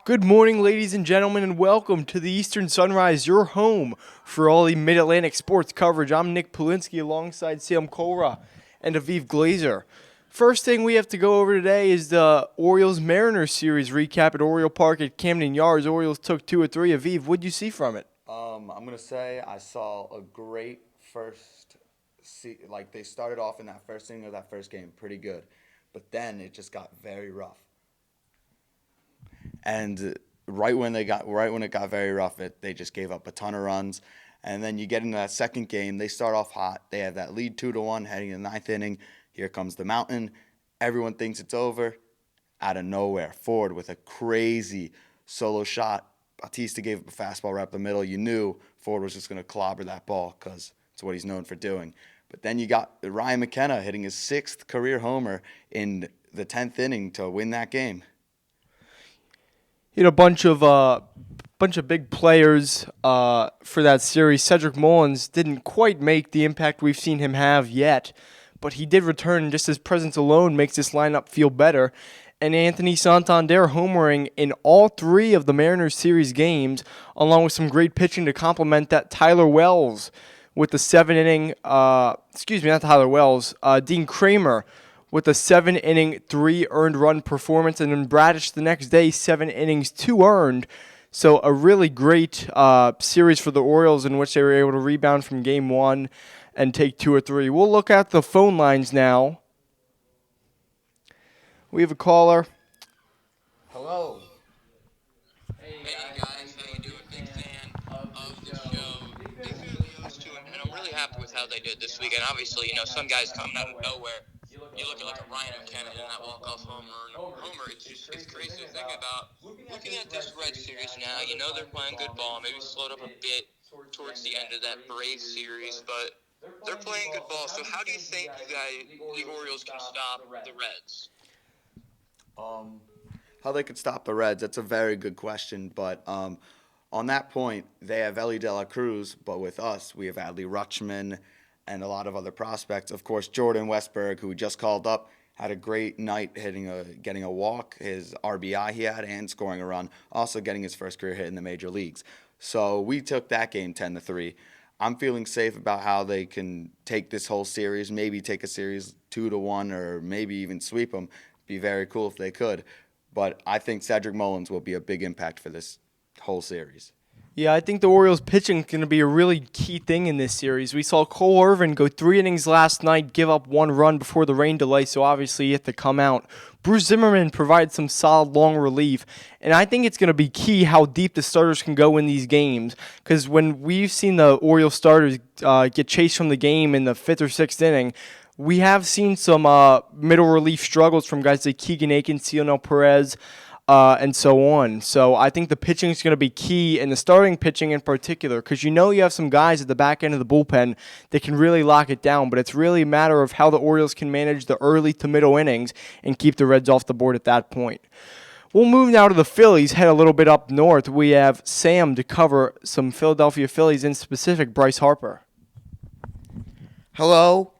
Good morning, ladies and gentlemen, and welcome to the Eastern Sunrise, your home for all the Mid-Atlantic sports coverage. I'm Nick Polinsky alongside Sam Kolra and Aviv Glazer. First thing we have to go over today is the Orioles-Mariners series recap at Oriole Park at Camden Yards. Orioles took 2-3. Aviv, what'd you see from it? I'm gonna say I saw a great like they started off in that first inning of that first game pretty good, but then it just got very rough. And right when it got very rough, they just gave up a ton of runs. And then you get into that second game, they start off hot. They have that lead 2-1 heading in the ninth inning. Here comes the mountain. Everyone thinks it's over. Out of nowhere, Ford with a crazy solo shot. Bautista gave up a fastball right up the middle. You knew Ford was just going to clobber that ball because it's what he's known for doing. But then you got Ryan McKenna hitting his sixth career homer in the 10th inning to win that game. A bunch of big players for that series. Cedric Mullins didn't quite make the impact we've seen him have yet, but he did return, and just his presence alone makes this lineup feel better. And Anthony Santander homering in all three of the Mariners series games, along with some great pitching to complement that. Tyler Wells with the Dean Kramer with a 7-inning, 3 earned run performance, and then Bradish the next day, 7 innings, 2 earned. So a really great series for the Orioles in which they were able to rebound from game one and take 2 or 3. We'll look at the phone lines now. We have a caller. Hello. Hey guys, how you doing? Big fan of the show. Big fan of the host too, and I'm really happy with how they did this weekend. Obviously, some guys coming out of nowhere. You look at like a Ryan McKenna and that walk-off homer. It's crazy to think about. Looking at this Red Series now, they're playing good ball. Maybe slowed up a bit towards the end of that Braves series, but they're playing good ball. So how do you think the Orioles can stop the Reds? How they could stop the Reds? That's a very good question. But on that point, they have Ellie De La Cruz, but with us, we have Adley Rutschman and a lot of other prospects. Of course, Jordan Westberg, who we just called up, had a great night getting a walk, his RBI he had, and scoring a run, also getting his first career hit in the major leagues. So we took that game 10-3. I'm feeling safe about how they can take this whole series, maybe take a series 2-1, or maybe even sweep them. Be very cool if they could. But I think Cedric Mullins will be a big impact for this whole series. Yeah, I think the Orioles pitching is going to be a really key thing in this series. We saw Cole Irvin go 3 innings last night, give up 1 run before the rain delay, so obviously he had to come out. Bruce Zimmerman provided some solid long relief, and I think it's going to be key how deep the starters can go in these games, because when we've seen the Orioles starters get chased from the game in the 5th or 6th inning, we have seen some middle relief struggles from guys like Keegan Aiken, Cionel Perez, and so on. So I think the pitching is going to be key, and the starting pitching in particular, because you have some guys at the back end of the bullpen that can really lock it down, but it's really a matter of how the Orioles can manage the early to middle innings and keep the Reds off the board at that point. We'll move now to the Phillies, head a little bit up north. We have Sam to cover some Philadelphia Phillies, in specific Bryce Harper. Hello.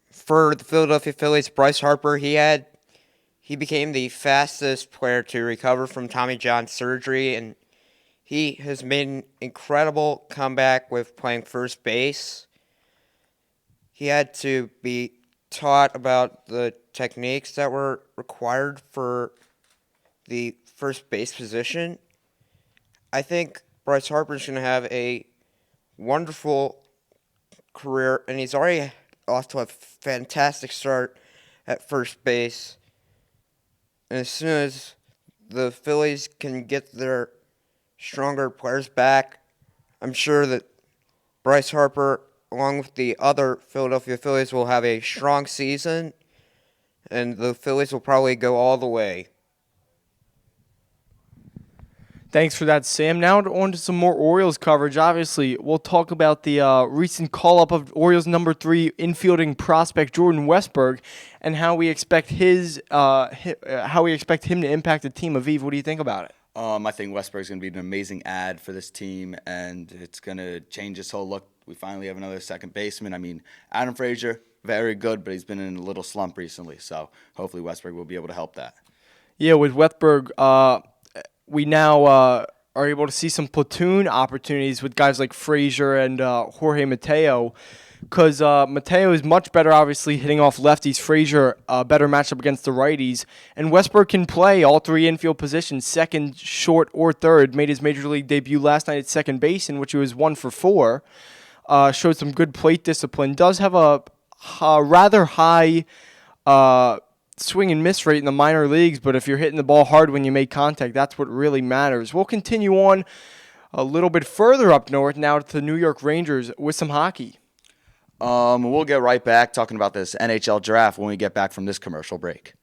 For the Philadelphia Phillies, Bryce Harper, he became the fastest player to recover from Tommy John surgery, and he has made an incredible comeback with playing first base. He had to be taught about the techniques that were required for the first base position. I think Bryce Harper is going to have a wonderful career, and he's already off to a fantastic start at first base. And as soon as the Phillies can get their stronger players back, I'm sure that Bryce Harper, along with the other Philadelphia Phillies, will have a strong season, and the Phillies will probably go all the way. Thanks for that, Sam. Now on to some more Orioles coverage. Obviously, we'll talk about the recent call-up of Orioles number 3 infielding prospect Jordan Westberg and how we expect him to impact the team. Aviv, what do you think about it? I think Westberg's going to be an amazing add for this team, and it's going to change this whole look. We finally have another second baseman. I mean, Adam Frazier, very good, but he's been in a little slump recently, so hopefully Westberg will be able to help that. Yeah, with Westberg, we now are able to see some platoon opportunities with guys like Frazier and Jorge Mateo, because Mateo is much better, obviously, hitting off lefties. Frazier, better matchup against the righties. And Westberg can play all three infield positions, second, short, or third. Made his major league debut last night at second base, in which he was 1 for 4. Showed some good plate discipline. Does have a rather high swing and miss rate in the minor leagues, but if you're hitting the ball hard when you make contact, that's what really matters. We'll continue on a little bit further up north now to the New York Rangers with some hockey. We'll get right back talking about this NHL draft when we get back from this commercial break.